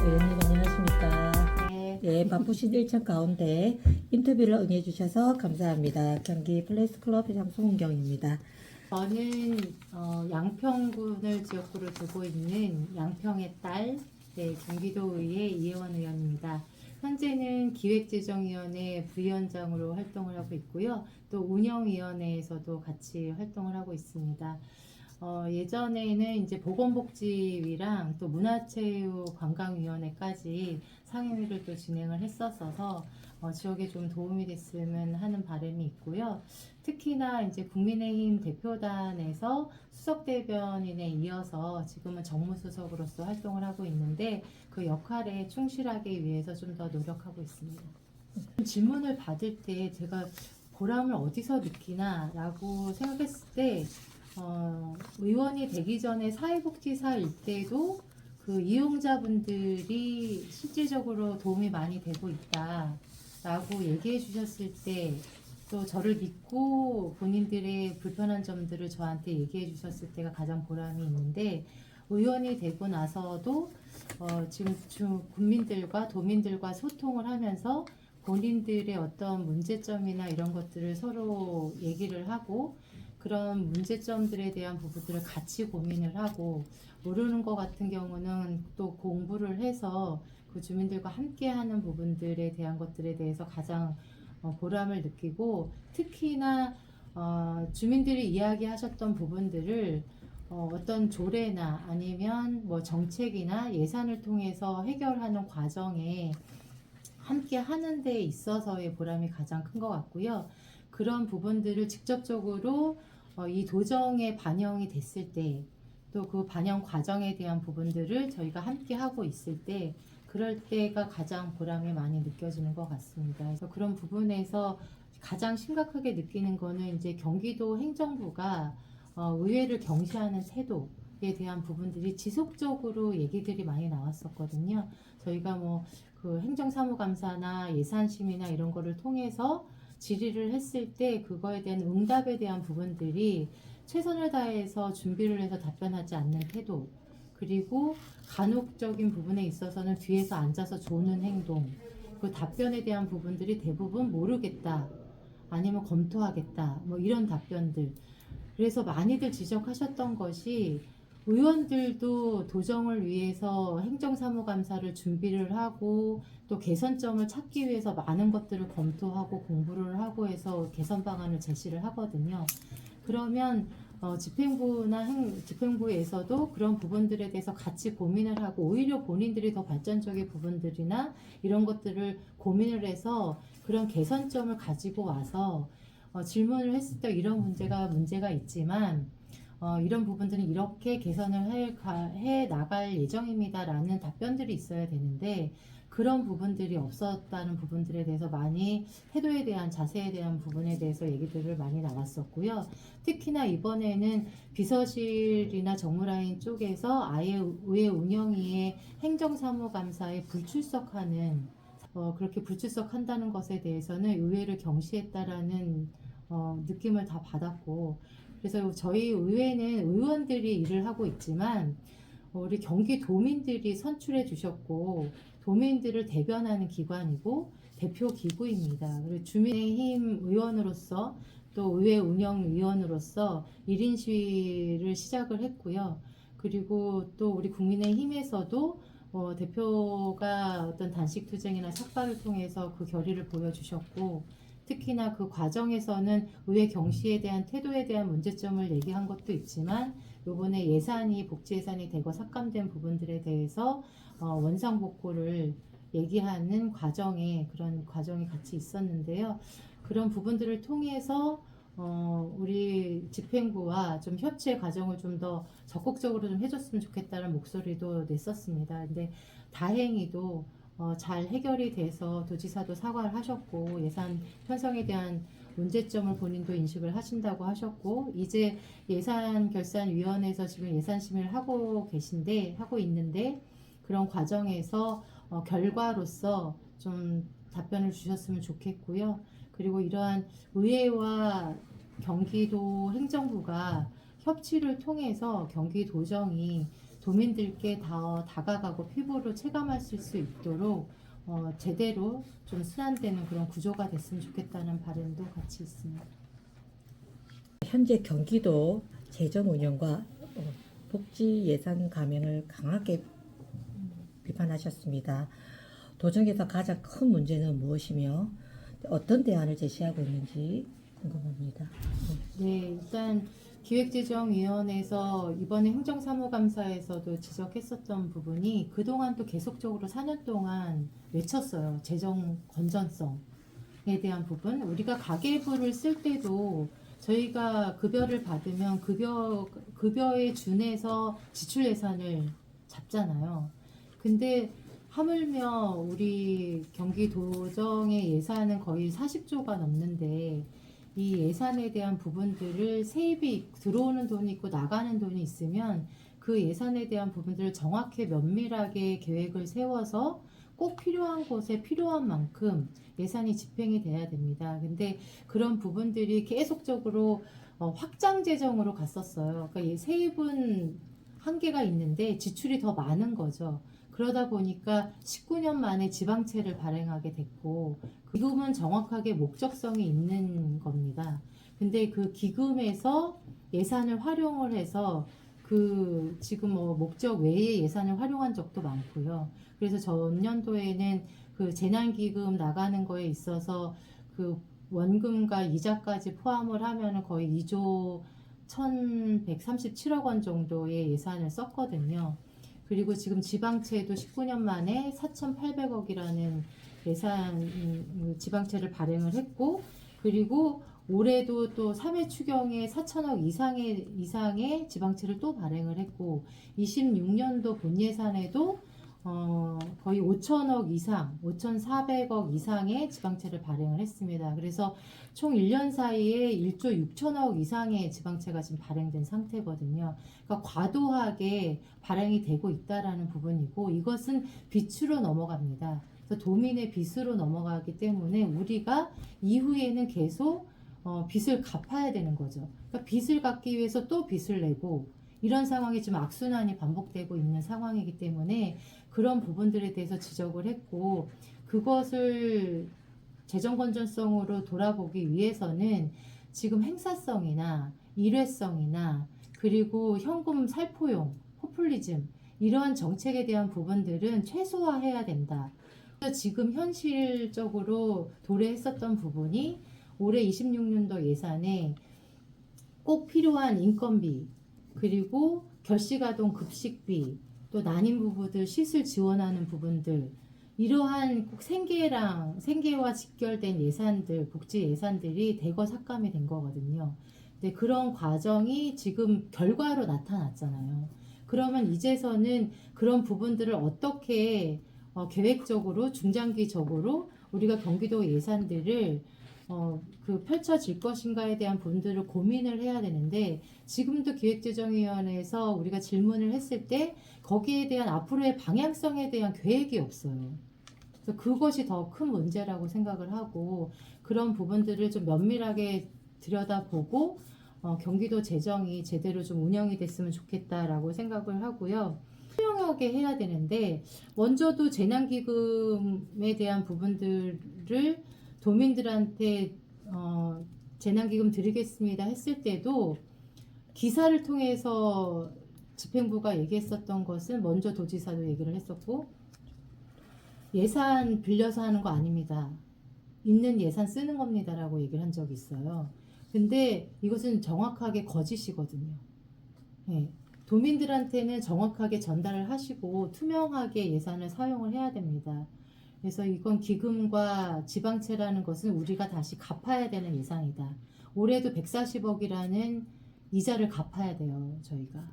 의원님 안녕하십니까? 네, 네, 바쁘신 일정 가운데 인터뷰를 응해주셔서 감사합니다. 경기 플레이스클럽 회장 송은경입니다. 저는 양평군을 지역구로 두고 있는 양평의 딸, 네, 경기도의회 이혜원 의원입니다. 현재는 기획재정위원회 부위원장으로 활동을 하고 있고요. 또 운영위원회에서도 같이 활동을 하고 있습니다. 예전에는 이제 보건복지위랑 또 문화체육관광위원회까지 상임위를 또 진행을 했었어서 지역에 좀 도움이 됐으면 하는 바람이 있고요. 특히나 이제 국민의힘 대표단에서 수석대변인에 이어서 지금은 정무수석으로서 활동을 하고 있는데 그 역할에 충실하기 위해서 좀 더 노력하고 있습니다. 질문을 받을 때 제가 보람을 어디서 느끼나라고 생각했을 때 의원이 되기 전에 사회복지사일 때도 그 이용자분들이 실질적으로 도움이 많이 되고 있다라고 얘기해 주셨을 때, 또 저를 믿고 본인들의 불편한 점들을 저한테 얘기해 주셨을 때가 가장 보람이 있는데, 의원이 되고 나서도 지금 국민들과 도민들과 소통을 하면서 본인들의 어떤 문제점이나 이런 것들을 서로 얘기를 하고, 그런 문제점들에 대한 부분들을 같이 고민을 하고, 모르는 것 같은 경우는 또 공부를 해서 그 주민들과 함께 하는 부분들에 대한 것들에 대해서 가장 보람을 느끼고, 특히나 주민들이 이야기하셨던 부분들을 어떤 조례나 아니면 뭐 정책이나 예산을 통해서 해결하는 과정에 함께 하는 데 있어서의 보람이 가장 큰 것 같고요. 그런 부분들을 직접적으로 이 도정에 반영이 됐을 때, 또 그 반영 과정에 대한 부분들을 저희가 함께 하고 있을 때, 그럴 때가 가장 보람이 많이 느껴지는 것 같습니다. 그래서 그런 부분에서 가장 심각하게 느끼는 거는 이제 경기도 행정부가 의회를 경시하는 태도에 대한 부분들이 지속적으로 얘기들이 많이 나왔었거든요. 저희가 뭐 그 행정사무감사나 예산심의나 이런 거를 통해서 질의를 했을 때 그거에 대한 응답에 대한 부분들이 최선을 다해서 준비를 해서 답변하지 않는 태도, 그리고 간혹적인 부분에 있어서는 뒤에서 앉아서 조는 행동, 그 답변에 대한 부분들이 대부분 모르겠다, 아니면 검토하겠다, 뭐 이런 답변들. 그래서 많이들 지적하셨던 것이, 의원들도 도정을 위해서 행정사무감사를 준비를 하고 또 개선점을 찾기 위해서 많은 것들을 검토하고 공부를 하고 해서 개선 방안을 제시를 하거든요. 그러면 집행부에서도 그런 부분들에 대해서 같이 고민을 하고, 오히려 본인들이 더 발전적인 부분들이나 이런 것들을 고민을 해서 그런 개선점을 가지고 와서 질문을 했을 때 이런 문제가 있지만 이런 부분들은 이렇게 개선을 해 나갈 예정입니다라는 답변들이 있어야 되는데, 그런 부분들이 없었다는 부분들에 대해서 많이 태도에 대한, 자세에 대한 부분에 대해서 얘기들을 많이 나왔었고요. 특히나 이번에는 비서실이나 정무라인 쪽에서 아예 의회 운영위의 행정사무감사에 불출석하는, 그렇게 불출석한다는 것에 대해서는 의회를 경시했다라는 느낌을 다 받았고, 그래서 저희 의회는 의원들이 일을 하고 있지만 우리 경기도민들이 선출해 주셨고, 도민들을 대변하는 기관이고 대표 기구입니다. 그리고 주민의힘 의원으로서 또 의회 운영위원으로서 1인 시위를 시작을 했고요. 그리고 또 우리 국민의힘에서도 대표가 어떤 단식투쟁이나 삭발을 통해서 그 결의를 보여주셨고, 특히나 그 과정에서는 의회 경시에 대한 태도에 대한 문제점을 얘기한 것도 있지만, 요번에 예산이 복지 예산이 되고 삭감된 부분들에 대해서 원상복구를 얘기하는 과정에, 그런 과정이 같이 있었는데요. 그런 부분들을 통해서 우리 집행부와 좀 협치의 과정을 좀 더 적극적으로 좀 해줬으면 좋겠다는 목소리도 냈었습니다. 근데 다행히도 잘 해결이 돼서 도지사도 사과를 하셨고, 예산 편성에 대한 문제점을 본인도 인식을 하신다고 하셨고, 이제 예산결산위원회에서 지금 예산심의를 하고 있는데, 그런 과정에서 결과로서 좀 답변을 주셨으면 좋겠고요. 그리고 이러한 의회와 경기도 행정부가 협치를 통해서 경기도정이 도민들께 더 다가가고 피부로 체감할 수 있도록 제대로 좀 순환되는 그런 구조가 됐으면 좋겠다는 바람도 같이 있습니다. 현재 경기도 재정 운영과 복지 예산 감행을 강하게 비판하셨습니다. 도정에서 가장 큰 문제는 무엇이며 어떤 대안을 제시하고 있는지 궁금합니다. 네, 일단 기획재정위원회에서 이번에 행정사무감사에서도 지적했었던 부분이 그동안 또 계속적으로 4년 동안 외쳤어요. 재정 건전성에 대한 부분. 우리가 가계부를 쓸 때도 저희가 급여를 받으면 급여에 준해서 지출 예산을 잡잖아요. 근데 하물며 우리 경기도정의 예산은 거의 40조가 넘는데 이 예산에 대한 부분들을 세입이 들어오는 돈이 있고 나가는 돈이 있으면 그 예산에 대한 부분들을 정확히 면밀하게 계획을 세워서 꼭 필요한 곳에 필요한 만큼 예산이 집행이 돼야 됩니다. 근데 그런 부분들이 계속적으로 확장 재정으로 갔었어요. 그러니까 이 세입은 한계가 있는데 지출이 더 많은 거죠. 그러다 보니까 19년 만에 지방채를 발행하게 됐고 기금은 정확하게 목적성이 있는 겁니다. 근데 그 기금에서 예산을 활용을 해서 그 지금 목적 외에 예산을 활용한 적도 많고요. 그래서 전년도에는 그 재난기금 나가는 거에 있어서 그 원금과 이자까지 포함을 하면 거의 2조 1137억 원 정도의 예산을 썼거든요. 그리고 지금 지방채도 19년 만에 4,800억이라는 예산 지방채를 발행을 했고, 그리고 올해도 또 3회 추경에 4천억 이상의 지방채를 또 발행을 했고, 26년도 본 예산에도 거의 5천억 이상, 5,400억 이상의 지방채를 발행을 했습니다. 그래서 총 1년 사이에 1조 6천억 이상의 지방채가 지금 발행된 상태거든요. 그러니까 과도하게 발행이 되고 있다라는 부분이고 이것은 빚으로 넘어갑니다. 그래서 도민의 빚으로 넘어가기 때문에 우리가 이후에는 계속 빚을 갚아야 되는 거죠. 그러니까 빚을 갚기 위해서 또 빚을 내고 이런 상황이 지금 악순환이 반복되고 있는 상황이기 때문에 그런 부분들에 대해서 지적을 했고 그것을 재정 건전성으로 돌아보기 위해서는 지금 행사성이나 일회성이나 그리고 현금 살포용, 포퓰리즘 이러한 정책에 대한 부분들은 최소화해야 된다. 그래서 지금 현실적으로 도래했었던 부분이 올해 26년도 예산에 꼭 필요한 인건비 그리고 결식아동 급식비 또 난임 부부들 시술 지원하는 부분들 이러한 꼭 생계와 직결된 예산들 복지 예산들이 대거 삭감이 된 거거든요. 근데 그런 과정이 지금 결과로 나타났잖아요. 그러면 이제서는 그런 부분들을 어떻게 계획적으로 중장기적으로 우리가 경기도 예산들을 펼쳐질 것인가에 대한 부분들을 고민을 해야 되는데 지금도 기획재정위원회에서 우리가 질문을 했을 때 거기에 대한 앞으로의 방향성에 대한 계획이 없어요. 그래서 그것이 더 큰 문제라고 생각을 하고 그런 부분들을 좀 면밀하게 들여다보고 경기도 재정이 제대로 좀 운영이 됐으면 좋겠다라고 생각을 하고요. 투명하게 해야 되는데 먼저도 재난기금에 대한 부분들을 도민들한테 재난기금 드리겠습니다 했을 때도 기사를 통해서 집행부가 얘기했었던 것은 먼저 도지사도 얘기를 했었고 예산 빌려서 하는 거 아닙니다. 있는 예산 쓰는 겁니다라고 얘기를 한 적이 있어요. 근데 이것은 정확하게 거짓이거든요. 네. 도민들한테는 정확하게 전달을 하시고 투명하게 예산을 사용을 해야 됩니다. 그래서 이건 기금과 지방채라는 것은 우리가 다시 갚아야 되는 예산이다. 올해도 140억이라는 이자를 갚아야 돼요, 저희가.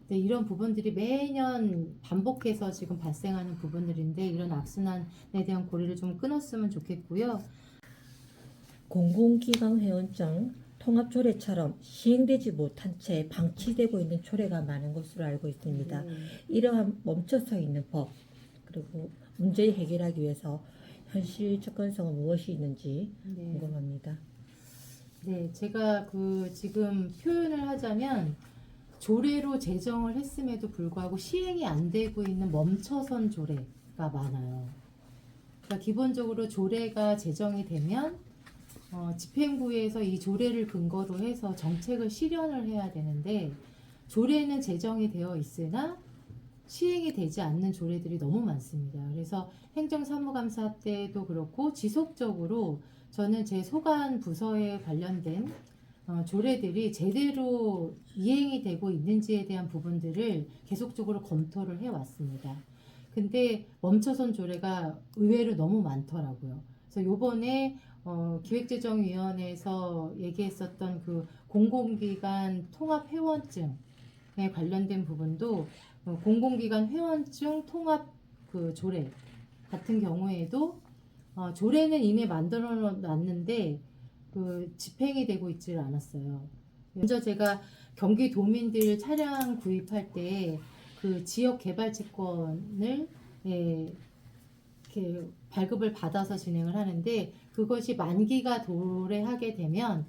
근데 이런 부분들이 매년 반복해서 지금 발생하는 부분들인데 이런 악순환에 대한 고리를 좀 끊었으면 좋겠고요. 공공기관 회원증 통합조례처럼 시행되지 못한 채 방치되고 있는 조례가 많은 것으로 알고 있습니다. 이러한 멈춰서 있는 법 그리고 문제 해결하기 위해서 현실 접근성은 무엇이 있는지 궁금합니다. 네, 제가 지금 표현을 하자면 조례로 제정을 했음에도 불구하고 시행이 안 되고 있는 멈춰선 조례가 많아요. 그러니까 기본적으로 조례가 제정이 되면 집행부에서 이 조례를 근거로 해서 정책을 실현을 해야 되는데 조례는 제정이 되어 있으나 시행이 되지 않는 조례들이 너무 많습니다. 그래서 행정사무감사 때도 그렇고 지속적으로 저는 제 소관 부서에 관련된 조례들이 제대로 이행이 되고 있는지에 대한 부분들을 계속적으로 검토를 해왔습니다. 근데 멈춰선 조례가 의외로 너무 많더라고요. 그래서 요번에 기획재정위원회에서 얘기했었던 그 공공기관 통합회원증에 관련된 부분도 공공기관 회원증 통합 그 조례 같은 경우에도 조례는 이미 만들어 놨는데 그 집행이 되고 있지를 않았어요. 먼저 제가 경기도민들 차량 구입할 때 그 지역 개발 채권을 이렇게 발급을 받아서 진행을 하는데 그것이 만기가 도래하게 되면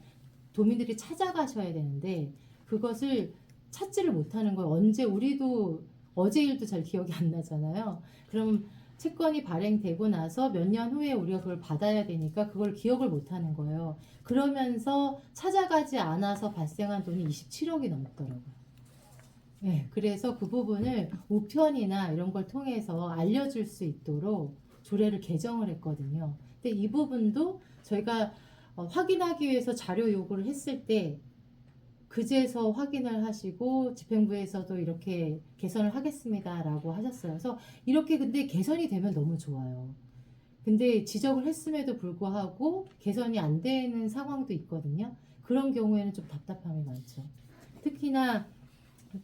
도민들이 찾아가셔야 되는데 그것을 찾지를 못하는 거예요. 언제 우리도 어제 일도 잘 기억이 안 나잖아요. 그럼 채권이 발행되고 나서 몇 년 후에 우리가 그걸 받아야 되니까 그걸 기억을 못하는 거예요. 그러면서 찾아가지 않아서 발생한 돈이 27억이 넘더라고요. 네, 그래서 그 부분을 우편이나 이런 걸 통해서 알려줄 수 있도록 조례를 개정을 했거든요. 근데 이 부분도 저희가 확인하기 위해서 자료 요구를 했을 때 그제서 확인을 하시고 집행부에서도 이렇게 개선을 하겠습니다라고 하셨어요. 그래서 이렇게 근데 개선이 되면 너무 좋아요. 근데 지적을 했음에도 불구하고 개선이 안 되는 상황도 있거든요. 그런 경우에는 좀 답답함이 많죠. 특히나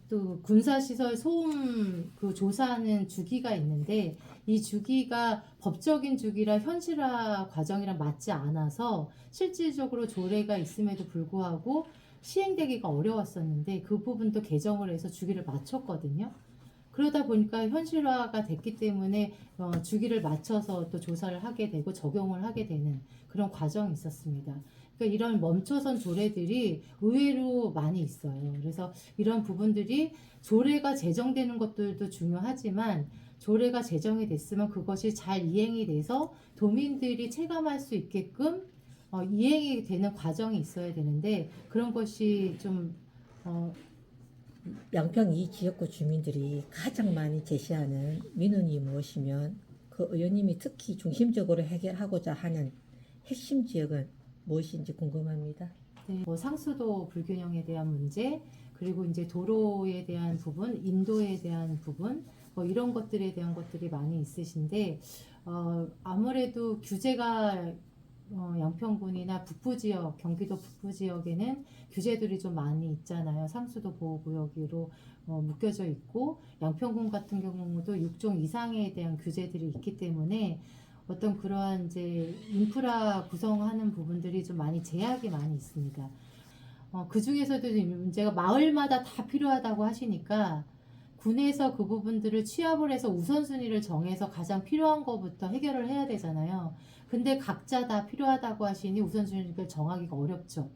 또 군사시설 소음 그 조사하는 주기가 있는데 이 주기가 법적인 주기라 현실화 과정이랑 맞지 않아서 실질적으로 조례가 있음에도 불구하고 시행되기가 어려웠었는데 그 부분도 개정을 해서 주기를 맞췄거든요. 그러다 보니까 현실화가 됐기 때문에 주기를 맞춰서 또 조사를 하게 되고 적용을 하게 되는 그런 과정이 있었습니다. 그러니까 이런 멈춰선 조례들이 의외로 많이 있어요. 그래서 이런 부분들이 조례가 제정되는 것들도 중요하지만 조례가 제정이 됐으면 그것이 잘 이행이 돼서 도민들이 체감할 수 있게끔 이행이 되는 과정이 있어야 되는데 그런 것이 좀 양평 이 지역구 주민들이 가장 많이 제시하는 민원이 무엇이면 그 의원님이 특히 중심적으로 해결하고자 하는 핵심 지역은 무엇인지 궁금합니다. 네, 뭐 상수도 불균형에 대한 문제, 그리고 이제 도로에 대한 부분, 인도에 대한 부분, 뭐 이런 것들에 대한 것들이 많이 있으신데 아무래도 규제가 양평군이나 북부 지역, 경기도 북부 지역에는 규제들이 좀 많이 있잖아요. 상수도 보호구역으로 묶여져 있고 양평군 같은 경우도 6종 이상에 대한 규제들이 있기 때문에 어떤 그러한 이제 인프라 구성하는 부분들이 좀 많이 제약이 많이 있습니다. 그 중에서도 문제가 마을마다 다 필요하다고 하시니까 군에서 그 부분들을 취합을 해서 우선순위를 정해서 가장 필요한 것부터 해결을 해야 되잖아요. 근데 각자 다 필요하다고 하시니 우선순위를 정하기가 어렵죠.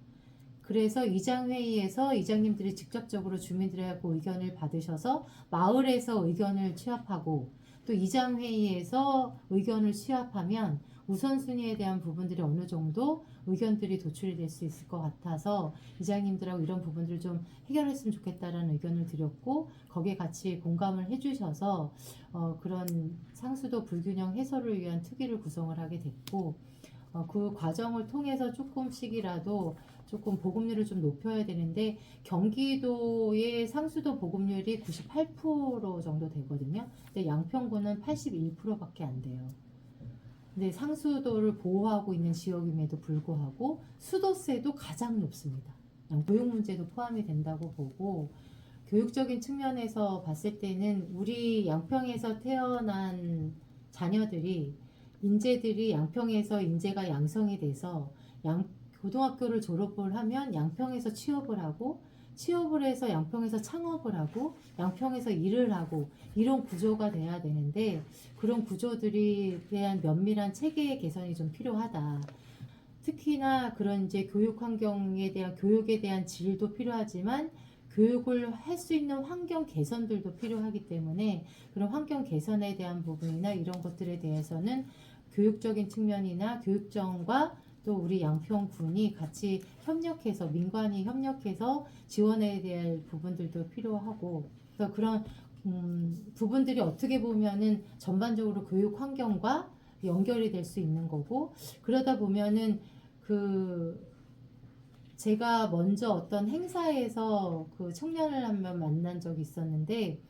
그래서 이장회의에서 이장님들이 직접적으로 주민들하고 의견을 받으셔서 마을에서 의견을 취합하고 또 이장회의에서 의견을 취합하면 우선순위에 대한 부분들이 어느 정도 의견들이 도출이 될 수 있을 것 같아서 이장님들하고 이런 부분들을 좀 해결했으면 좋겠다라는 의견을 드렸고 거기에 같이 공감을 해주셔서 그런 상수도 불균형 해소를 위한 특위를 구성을 하게 됐고 그 과정을 통해서 조금씩이라도 조금 보급률을 좀 높여야 되는데 경기도의 상수도 보급률이 98% 정도 되거든요. 근데 양평구는 81%밖에 안 돼요. 근데 상수도를 보호하고 있는 지역임에도 불구하고 수도세도 가장 높습니다. 교육 문제도 포함이 된다고 보고 교육적인 측면에서 봤을 때는 우리 양평에서 태어난 자녀들이 인재들이 양평에서 인재가 양성이 돼서 고등학교를 졸업을 하면 양평에서 취업을 하고 취업을 해서 양평에서 창업을 하고 양평에서 일을 하고 이런 구조가 돼야 되는데 그런 구조들이 대한 면밀한 체계 개선이 좀 필요하다. 특히나 그런 이제 교육 환경에 대한 교육에 대한 질도 필요하지만 교육을 할 수 있는 환경 개선들도 필요하기 때문에 그런 환경 개선에 대한 부분이나 이런 것들에 대해서는 교육적인 측면이나 교육청과 또 우리 양평군이 같이 협력해서 민관이 협력해서 지원해야 될 부분들도 필요하고 그래서 그런 부분들이 어떻게 보면은 전반적으로 교육 환경과 연결이 될 수 있는 거고 그러다 보면은 그 제가 먼저 어떤 행사에서 그 청년을 한 명 만난 적이 있었는데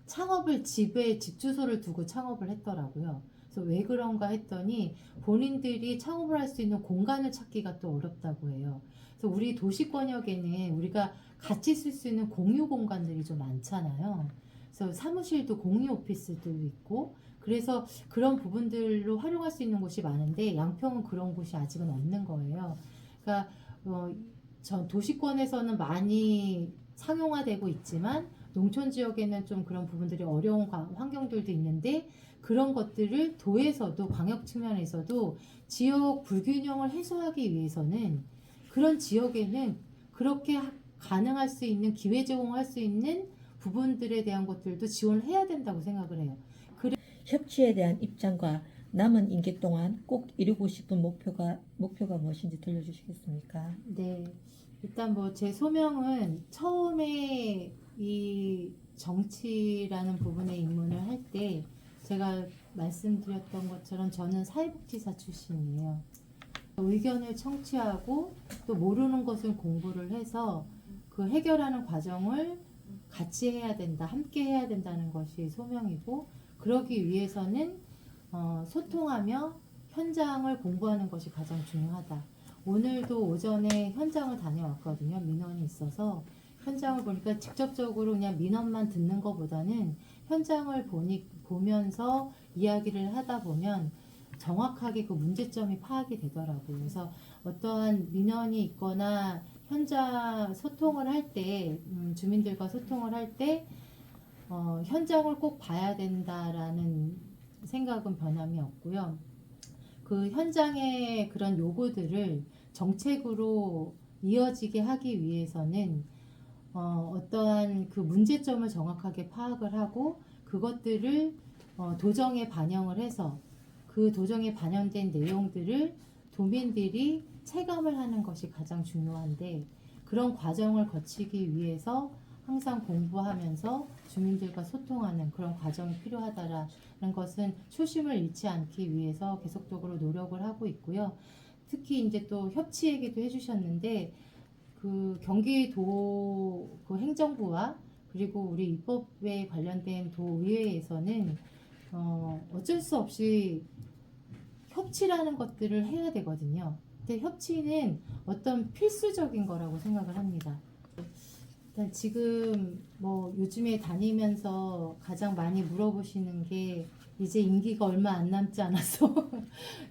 창업을 집에 집 주소를 두고 창업을 했더라고요. 그래서 왜 그런가 했더니 본인들이 창업을 할 수 있는 공간을 찾기가 또 어렵다고 해요. 그래서 우리 도시권역에는 우리가 같이 쓸 수 있는 공유 공간들이 좀 많잖아요. 그래서 사무실도 공유 오피스도 있고 그래서 그런 부분들로 활용할 수 있는 곳이 많은데 양평은 그런 곳이 아직은 없는 거예요. 그러니까 전 도시권에서는 많이 상용화되고 있지만 농촌 지역에는 좀 그런 부분들이 어려운 환경들도 있는데 그런 것들을 도에서도 광역 측면에서도 지역 불균형을 해소하기 위해서는 그런 지역에는 그렇게 가능할 수 있는 기회 제공할 수 있는 부분들에 대한 것들도 지원을 해야 된다고 생각을 해요. 협치에 대한 입장과 남은 임기 동안 꼭 이루고 싶은 목표가 무엇인지 들려주시겠습니까? 네. 일단 뭐 제 소명은 처음에 이 정치라는 부분에 입문을 할 때 제가 말씀드렸던 것처럼 저는 사회복지사 출신이에요. 의견을 청취하고 또 모르는 것을 공부를 해서 그 해결하는 과정을 같이 해야 된다, 함께 해야 된다는 것이 소명이고 그러기 위해서는 소통하며 현장을 공부하는 것이 가장 중요하다. 오늘도 오전에 현장을 다녀왔거든요. 민원이 있어서 현장을 보니까 직접적으로 그냥 민원만 듣는 것보다는 현장을 보면서 이야기를 하다 보면 정확하게 그 문제점이 파악이 되더라고요. 그래서 어떠한 민원이 있거나 현장 소통을 할 때, 주민들과 소통을 할 때, 현장을 꼭 봐야 된다라는 생각은 변함이 없고요. 그 현장의 그런 요구들을 정책으로 이어지게 하기 위해서는 어떠한 그 문제점을 정확하게 파악을 하고 그것들을 도정에 반영을 해서 그 도정에 반영된 내용들을 도민들이 체감을 하는 것이 가장 중요한데 그런 과정을 거치기 위해서 항상 공부하면서 주민들과 소통하는 그런 과정이 필요하다라는 것은 초심을 잃지 않기 위해서 계속적으로 노력을 하고 있고요. 특히 이제 또 협치 얘기도 해주셨는데 그 경기도 그 행정부와 그리고 우리 입법에 관련된 도의회에서는 어쩔 수 없이 협치라는 것들을 해야 되거든요. 근데 협치는 어떤 필수적인 거라고 생각을 합니다. 일단 지금 뭐 요즘에 다니면서 가장 많이 물어보시는 게 이제 임기가 얼마 안 남지 않아서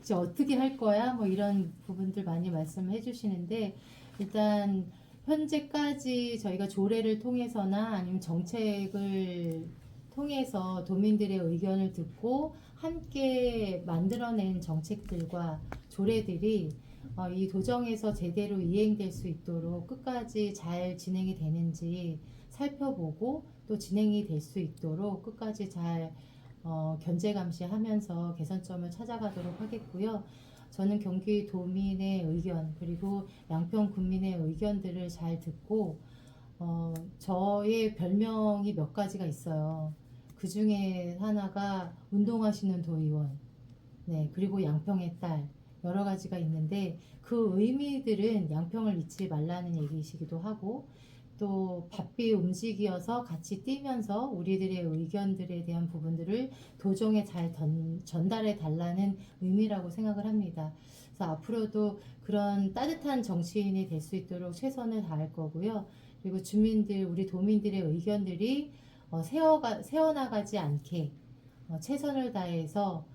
이제 어떻게 할 거야? 뭐 이런 부분들 많이 말씀을 해주시는데 일단 현재까지 저희가 조례를 통해서나 아니면 정책을 통해서 도민들의 의견을 듣고 함께 만들어낸 정책들과 조례들이 이 도정에서 제대로 이행될 수 있도록 끝까지 잘 진행이 되는지 살펴보고 또 진행이 될 수 있도록 끝까지 잘 견제 감시하면서 개선점을 찾아가도록 하겠고요. 저는 경기도민의 의견 그리고 양평 군민의 의견들을 잘 듣고 저의 별명이 몇 가지가 있어요. 그 중에 하나가 운동하시는 도의원, 네, 그리고 양평의 딸 여러 가지가 있는데 그 의미들은 양평을 잊지 말라는 얘기이시기도 하고 또 바삐 움직여서 같이 뛰면서 우리들의 의견들에 대한 부분들을 도정에 잘 전달해 달라는 의미라고 생각을 합니다. 그래서 앞으로도 그런 따뜻한 정치인이 될 수 있도록 최선을 다할 거고요. 그리고 주민들, 우리 도민들의 의견들이 새어나가지 않게 최선을 다해서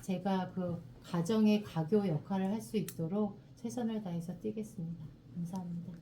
제가 그 가정의 가교 역할을 할 수 있도록 최선을 다해서 뛰겠습니다. 감사합니다.